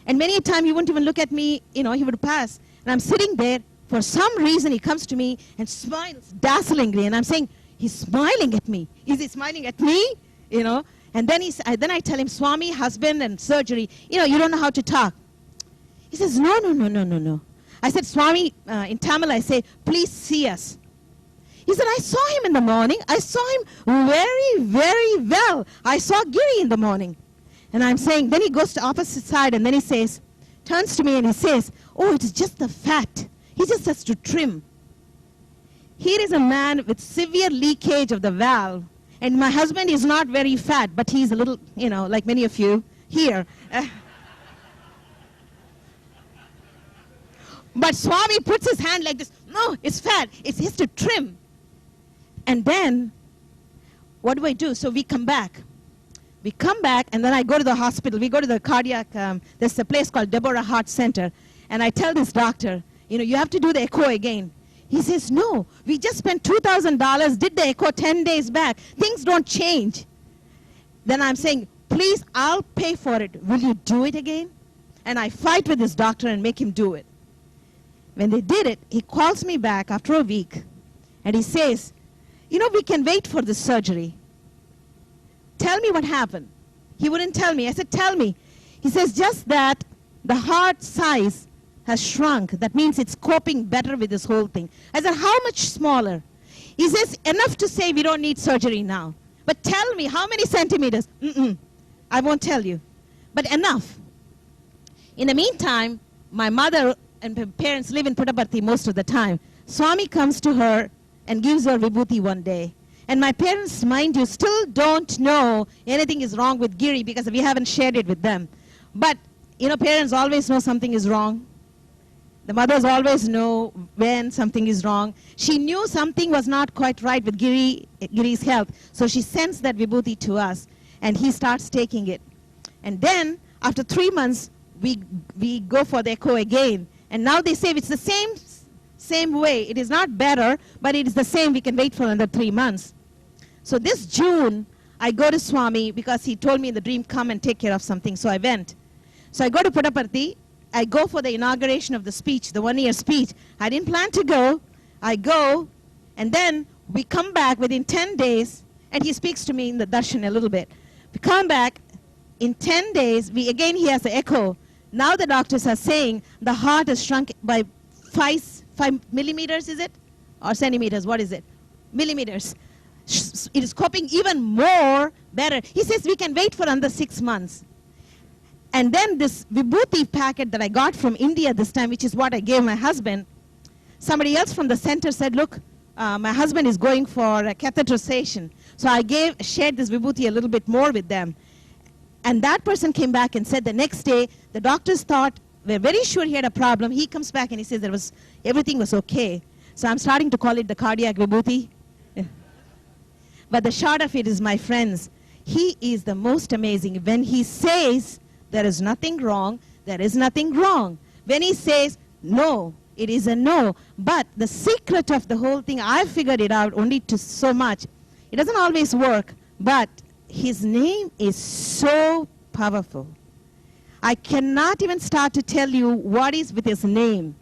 and many a time he wouldn't even look at me, you know, he would pass. And I'm sitting there. For some reason, he comes to me and smiles dazzlingly. And I'm saying, he's smiling at me. Is he smiling at me? You know? And then, then I tell him, Swami, husband, and surgery. You know, you don't know how to talk. He says, no, no, no, no, no, no. I said, Swami, in Tamil, I say, please see us. He said, I saw him in the morning. I saw him very, very well. I saw Giri in the morning. And I'm saying, then he goes to the opposite side, and then he says, turns to me and he says, oh, it is just the fat. He just has to trim. Here is a man with severe leakage of the valve. And my husband is not very fat, but he's a little, you know, like many of you here. But Swami puts his hand like this. No, it's fat. It's just to trim. And then, what do I do? So we come back. We come back, and then I go to the hospital. We go to the cardiac, there's a place called Deborah Heart Center. And I tell this doctor, you know, you have to do the echo again. He says, no, we just spent $2,000, did the echo 10 days back. Things don't change. Then I'm saying, please, I'll pay for it. Will you do it again? And I fight with this doctor and make him do it. When they did it, he calls me back after a week. And he says, you know, we can wait for the surgery. Tell me what happened. He wouldn't tell me. I said, tell me. He says, just that the heart size has shrunk. That means it's coping better with this whole thing. I said, how much smaller? He says, enough to say we don't need surgery now. But tell me, how many centimeters? I won't tell you. But enough. In the meantime, my mother and her parents live in Puttaparthi most of the time. Swami comes to her and gives her vibhuti one day. And my parents, mind you, still don't know anything is wrong with Giri because we haven't shared it with them. But, you know, parents always know something is wrong. The mothers always know when something is wrong. She knew something was not quite right with Giri's health. So she sends that vibhuti to us. And he starts taking it. And then, after 3 months, we go for the echo again. And now they say it's the same way. It is not better, but it is the same. We can wait for another 3 months. So this June, I go to Swami because he told me in the dream, come and take care of something. So I went. So I go to Puttaparthi. I go for the inauguration of the speech, the 1-year speech. I didn't plan to go. I go, and then we come back within 10 days, and he speaks to me in the darshan a little bit. We come back, in 10 days, he has the echo. Now the doctors are saying the heart has shrunk by 5 millimeters, is it? Or centimeters, what is it? Millimeters. It is coping even more better. He says we can wait for another 6 months. And then this vibhuti packet that I got from India this time, which is what I gave my husband, somebody else from the center said, look, my husband is going for a catheterization. So I shared this vibhuti a little bit more with them. And that person came back and said the next day, the doctors thought, we're very sure he had a problem. He comes back and he says everything was okay. So I'm starting to call it the cardiac vibhuti. But the short of it is, my friends, he is the most amazing. When he says there is nothing wrong, there is nothing wrong. When he says no, it is a no. But the secret of the whole thing, I figured it out only to so much. It doesn't always work, but his name is so powerful. I cannot even start to tell you what is with his name.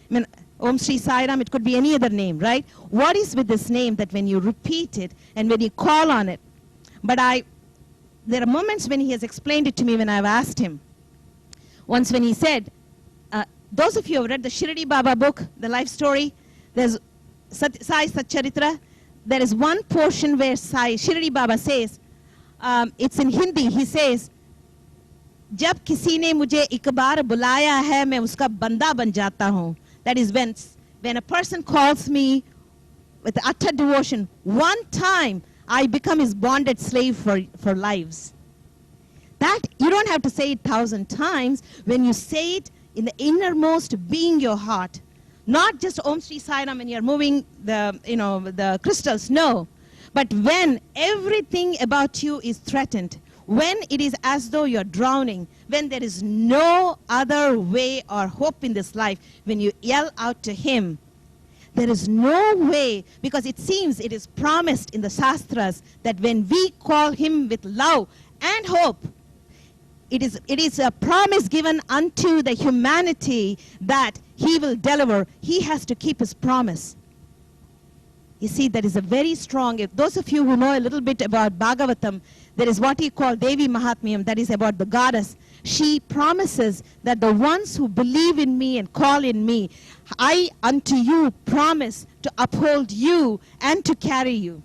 I mean, Om Shri Sai Ram, it could be any other name, right? What is with this name that when you repeat it and when you call on it? But there are moments when he has explained it to me when I've asked him. Once when he said, those of you who have read the Shirdi Baba book, the life story, there's Sai Satcharitra, there is one portion where Shirdi Baba says, it's in Hindi, he says, जब किसी ने मुझे एक बार बुलाया है मैं उसका बंदा बन जाता हूँ. That is when a person calls me with utter devotion, one time I become his bonded slave for lives. That you don't have to say it 1,000 times. When you say it in the innermost being your heart, not just Om Shri Sai Ram when you're moving the crystals, no. But when everything about you is threatened, when it is as though you're drowning, when there is no other way or hope in this life, when you yell out to him, there is no way, because it seems it is promised in the Shastras that when we call him with love and hope, it is a promise given unto the humanity that he will deliver. He has to keep his promise. You see, that is a very strong, if those of you who know a little bit about Bhagavatam, there is what he called Devi Mahatmyam, that is about the goddess. She promises that the ones who believe in me and call in me, I unto you promise to uphold you and to carry you.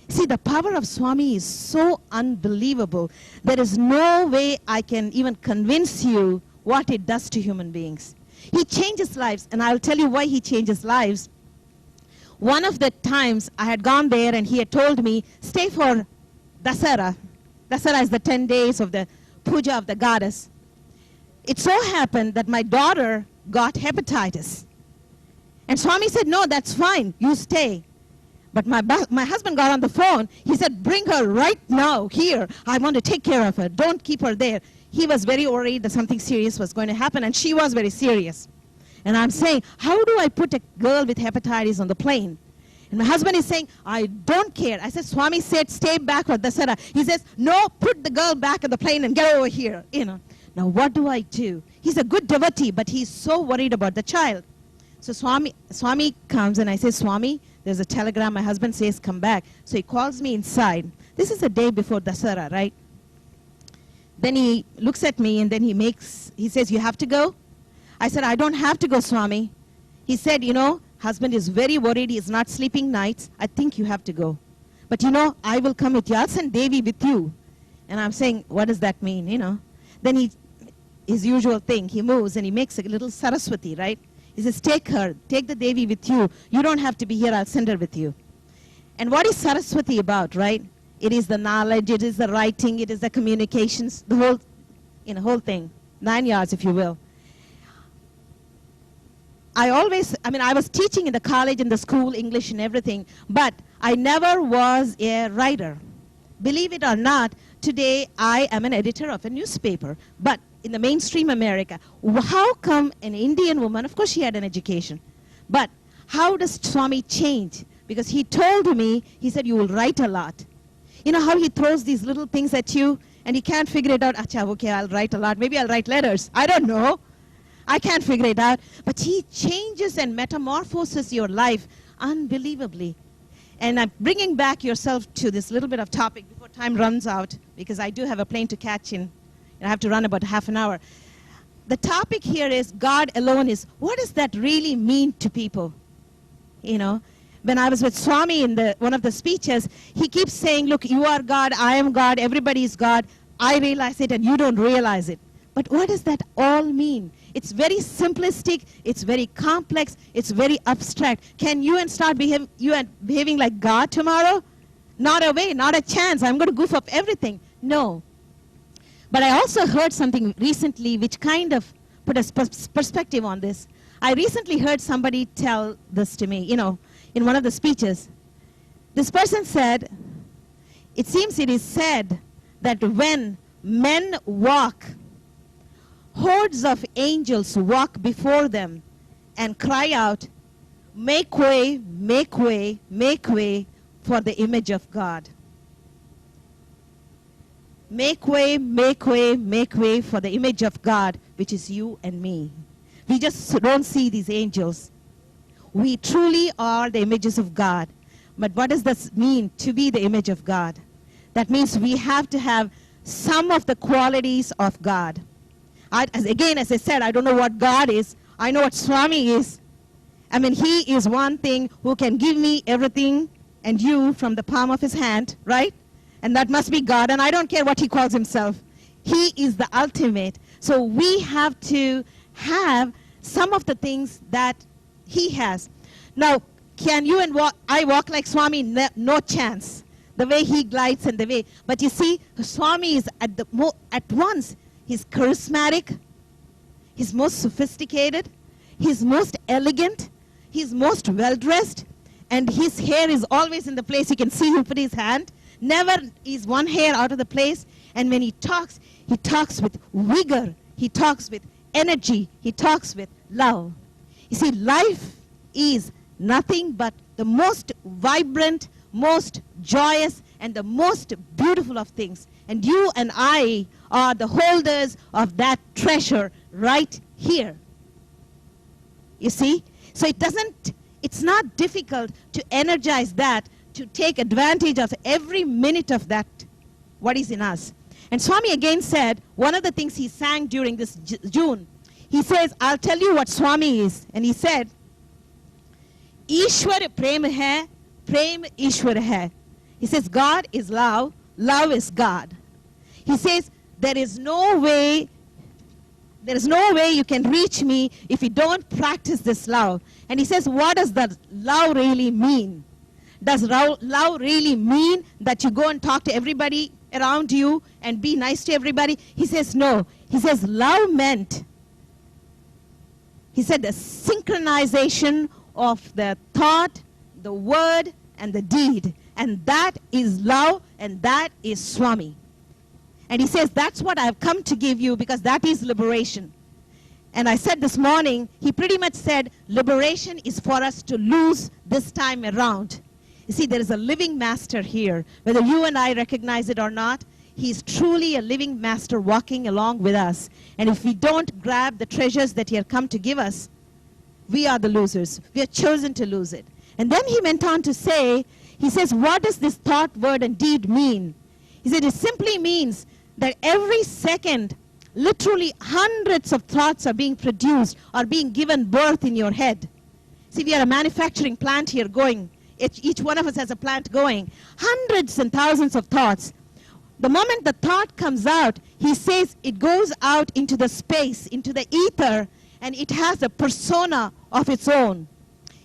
See, the power of Swami is so unbelievable. There is no way I can even convince you what it does to human beings. He changes lives, and I'll tell you why he changes lives. One of the times I had gone there and he had told me, stay for Dasara. Dasara is the 10 days of the puja of the goddess. It so happened that my daughter got hepatitis. And Swami said, no, that's fine, you stay. But my husband got on the phone. He said, bring her right now here. I want to take care of her. Don't keep her there. He was very worried that something serious was going to happen, and she was very serious. And I'm saying, how do I put a girl with hepatitis on the plane? And my husband is saying, I don't care. I said, Swami said, stay back for Dasara. He says, no, put the girl back on the plane and get over here. Now what do I do? He's a good devotee, but he's so worried about the child. So Swami comes and I say, Swami, there's a telegram. My husband says, come back. So he calls me inside. This is the day before Dasara, right? Then he looks at me and then he says, you have to go? I said, I don't have to go, Swami. He said, husband is very worried. He is not sleeping nights. I think you have to go. But I will come with you. I'll send Devi with you. And I'm saying, what does that mean, Then his usual thing, he moves and he makes a little Saraswati, right? He says, take her, take the Devi with you. You don't have to be here, I'll send her with you. And what is Saraswati about, right? It is the knowledge, it is the writing, it is the communications, the whole thing. 9 yards, if you will. I was teaching in the college, in the school, English and everything, but I never was a writer. Believe it or not, today I am an editor of a newspaper, but in the mainstream America, how come an Indian woman, of course she had an education, but how does Swami change? Because he told me, he said, you will write a lot. You know how he throws these little things at you and he can't figure it out. Acha, okay, I'll write a lot. Maybe I'll write letters. I don't know. I can't figure it out. But he changes and metamorphoses your life unbelievably. And I'm bringing back yourself to this little bit of topic before time runs out, because I do have a plane to catch in. I have to run about half an hour. The topic here is God alone is, what does that really mean to people? When I was with Swami in one of the speeches, he keeps saying, look, you are God, I am God, everybody is God. I realize it and you don't realize it. But what does that all mean? It's very simplistic, it's very complex, it's very abstract. Can you start behaving like God tomorrow? Not a way, not a chance. I'm going to goof up everything. No. But I also heard something recently which kind of put a perspective on this. I recently heard somebody tell this to me, in one of the speeches. This person said, it seems it is said that when men walk, hordes of angels walk before them and cry out, make way, make way, make way for the image of God. Make way, make way, make way for the image of God, which is you and me. We just don't see these angels. We truly are the images of God. But what does this mean, to be the image of God? That means we have to have some of the qualities of God. As I said, I don't know what God is. I know what Swami is. He is one thing who can give me everything and you from the palm of his hand, right? And that must be God, and I don't care what he calls himself. He is the ultimate. So we have to have some of the things that he has. Now, can you and I walk like Swami? No chance. The way he glides and the way. But you see, Swami is at once, he's charismatic, he's most sophisticated, he's most elegant, he's most well-dressed, and his hair is always in the place. You can see him put his hand. Never is one hair out of the place. And when he talks with vigor, he talks with energy, he talks with love. You see, life is nothing but the most vibrant, most joyous, and the most beautiful of things. And you and I are the holders of that treasure right here. You see? So it's not difficult to energize that, to take advantage of every minute of that, what is in us. And Swami again said, one of the things he sang during this June, he says, I'll tell you what Swami is. And he said, Ishwar prem hai, prem Ishwar hai. He says, God is love, love is God. He says, there is no way you can reach me if you don't practice this love. And he says, what does that love really mean? Does love really mean that you go and talk to everybody around you and be nice to everybody? He says, no. He says, love meant, he said, the synchronization of the thought, the word, and the deed. And that is love, and that is Swami. And he says, that's what I've come to give you, because that is liberation. And I said this morning, he pretty much said, liberation is for us to lose this time around. You see, there is a living master here. Whether you and I recognize it or not, he's truly a living master walking along with us. And if we don't grab the treasures that he had come to give us, we are the losers. We have chosen to lose it. And then he went on to say, he says, what does this thought, word, and deed mean? He said, it simply means that every second, literally hundreds of thoughts are being produced or being given birth in your head. See, we are a manufacturing plant here going. Each one of us has a plant going. Hundreds and thousands of thoughts. The moment the thought comes out, he says it goes out into the space, into the ether, and it has a persona of its own.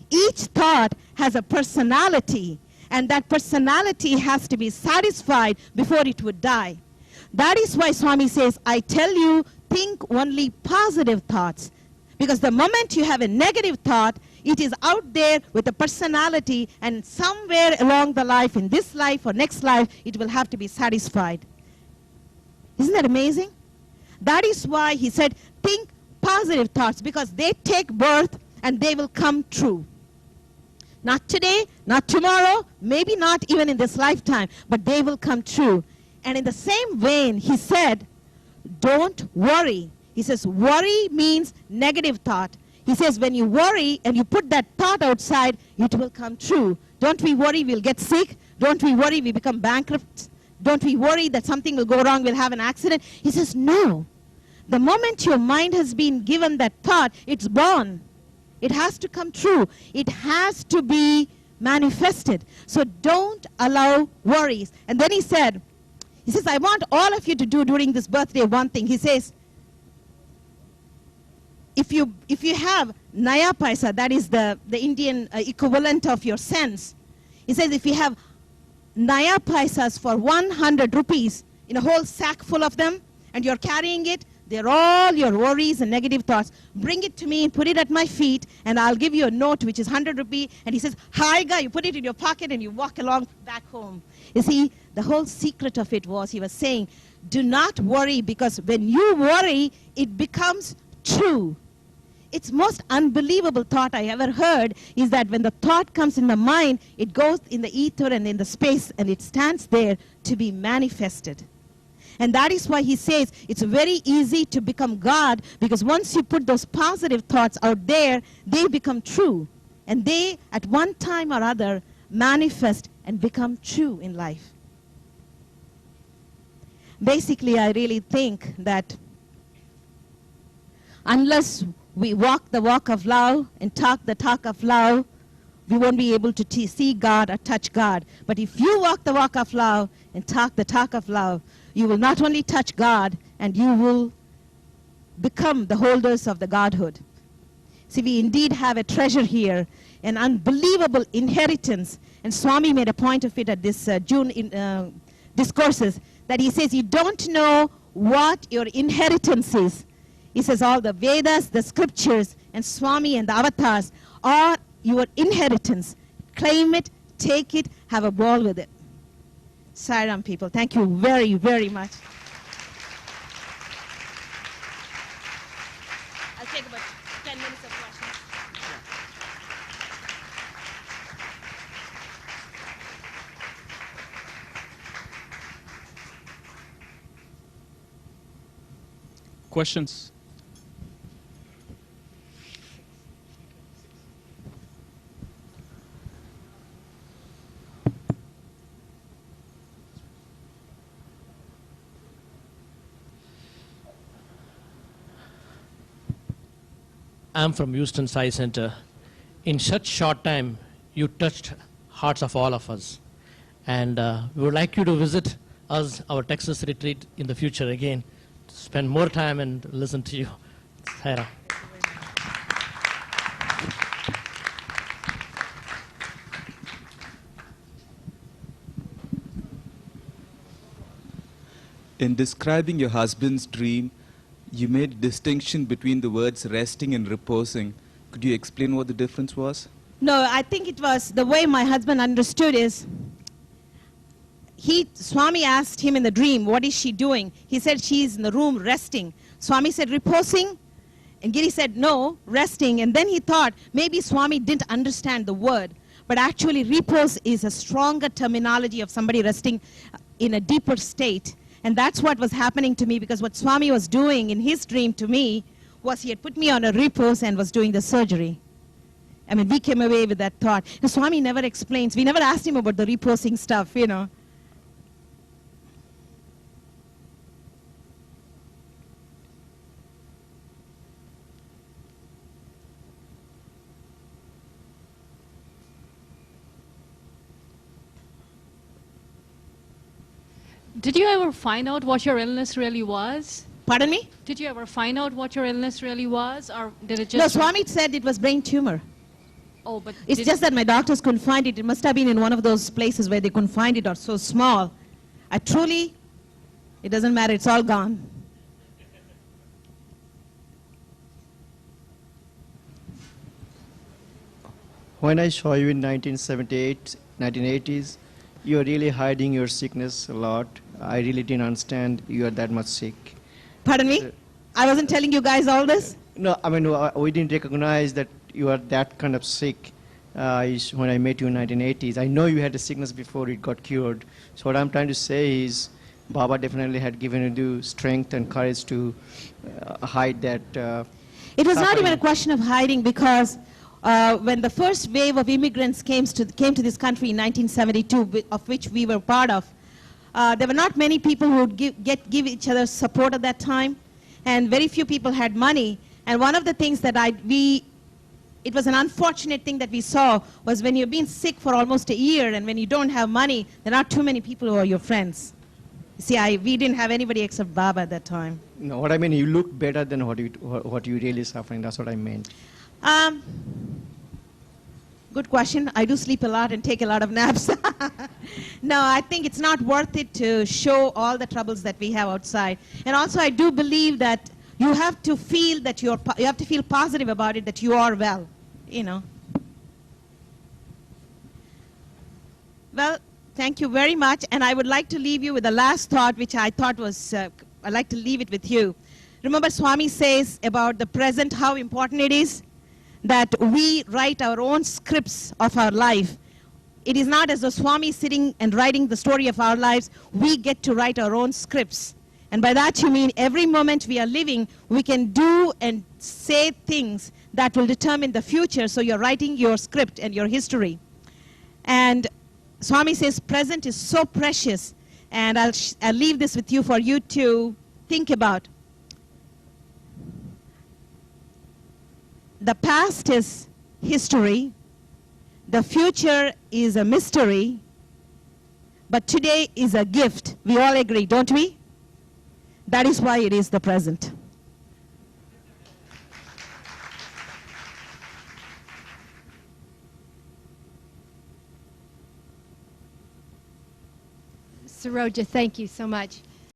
Each thought has a personality, and that personality has to be satisfied before it would die. That is why Swami says, I tell you, think only positive thoughts. Because the moment you have a negative thought, it is out there with a personality, and somewhere along the life, in this life or next life, it will have to be satisfied. Isn't that amazing? That is why he said, think positive thoughts, because they take birth and they will come true. Not today, not tomorrow, maybe not even in this lifetime, but they will come true. And in the same vein, he said, don't worry. He says, worry means negative thought. He says, when you worry and you put that thought outside, it will come true. Don't we worry we'll get sick? Don't we worry we become bankrupt? Don't we worry that something will go wrong, we'll have an accident? He says, no. The moment your mind has been given that thought, it's born. It has to come true. It has to be manifested. So don't allow worries. And then he says, I want all of you to do during this birthday one thing. He says, if you have Naya Paisa, that is the Indian equivalent of your cents, he says if you have Naya Paisas for 100 rupees in a whole sack full of them, and you're carrying it, they're all your worries and negative thoughts. Bring it to me and put it at my feet, and I'll give you a note which is 100 rupee. And he says, hi, guy, you put it in your pocket and you walk along back home. You see, the whole secret of it was, he was saying, do not worry, because when you worry, it becomes true. Its most unbelievable thought I ever heard is that when the thought comes in the mind, it goes in the ether and in the space, and it stands there to be manifested. And that is why he says it's very easy to become God, because once you put those positive thoughts out there, they become true. And they, at one time or other, manifest and become true in life. Basically, I really think that unless we walk the walk of love and talk the talk of love, we won't be able to see God or touch God. But if you walk the walk of love and talk the talk of love, you will not only touch God, and you will become the holders of the Godhood. See, we indeed have a treasure here, an unbelievable inheritance. And Swami made a point of it at this June discourses, that he says, you don't know what your inheritance is. He says all the Vedas, the scriptures, and Swami and the avatars are your inheritance. Claim it, take it, have a ball with it. Sairam, people, thank you very, very much. I'll take about 10 minutes of questions. Questions? I'm from Houston Sai Center. In such short time, you touched hearts of all of us. And we would like you to visit us, our Texas retreat in the future again, to spend more time and listen to you. Sarah. In describing your husband's dream, you made a distinction between the words resting and reposing. Could you explain what the difference was? No, I think it was the way my husband understood is, Swami asked him in the dream, what is she doing? He said, she's in the room resting. Swami said, reposing? And Giri said, no, resting. And then he thought, maybe Swami didn't understand the word. But actually, repose is a stronger terminology of somebody resting in a deeper state. And that's what was happening to me, because what Swami was doing in his dream to me was he had put me on a repose and was doing the surgery. I mean, we came away with that thought. The Swami never explains. We never asked him about the reposing stuff, you know. Did you ever find out what your illness really was? Pardon me? Did you ever find out what your illness really was, or did it No, just... Swami said it was brain tumor. Oh, but It's did- just that my doctors couldn't find it. It must have been in one of those places where they couldn't find it or so small. It doesn't matter. It's all gone. When I saw you in 1978, 1980s, you were really hiding your sickness a lot. I really didn't understand you are that much sick. Pardon me? I wasn't telling you guys all this? No, I mean, we didn't recognize that you are that kind of sick when I met you in 1980s. I know you had a sickness before it got cured. So what I'm trying to say is Baba definitely had given you strength and courage to hide that. It was not suffering. even a question of hiding, because when the first wave of immigrants came to this country in 1972, of which we were part of, there were not many people who would give each other support at that time, and very few people had money. And one of the things that it was an unfortunate thing that we saw was when you've been sick for almost a year and when you don't have money, there are not too many people who are your friends. See, we didn't have anybody except Baba at that time. No, what I mean, you look better than what you really suffering. That's what I meant. Good question. I do sleep a lot and take a lot of naps. No, I think it's not worth it to show all the troubles that we have outside. And also, I do believe that you have to feel that you have to feel positive about it, that you are well, you know. Well, thank you very much. And I would like to leave you with the last thought, which I thought was, I'd like to leave it with you. Remember, Swami says about the present, how important it is that we write our own scripts of our life. It is not as though Swami is sitting and writing the story of our lives. We get to write our own scripts. And by that you mean every moment we are living, we can do and say things that will determine the future. So you're writing your script and your history. And Swami says present is so precious. And I'll leave this with you for you to think about. The past is history. The future is a mystery. But today is a gift. We all agree, don't we? That is why it is the present. Saroja, thank you so much.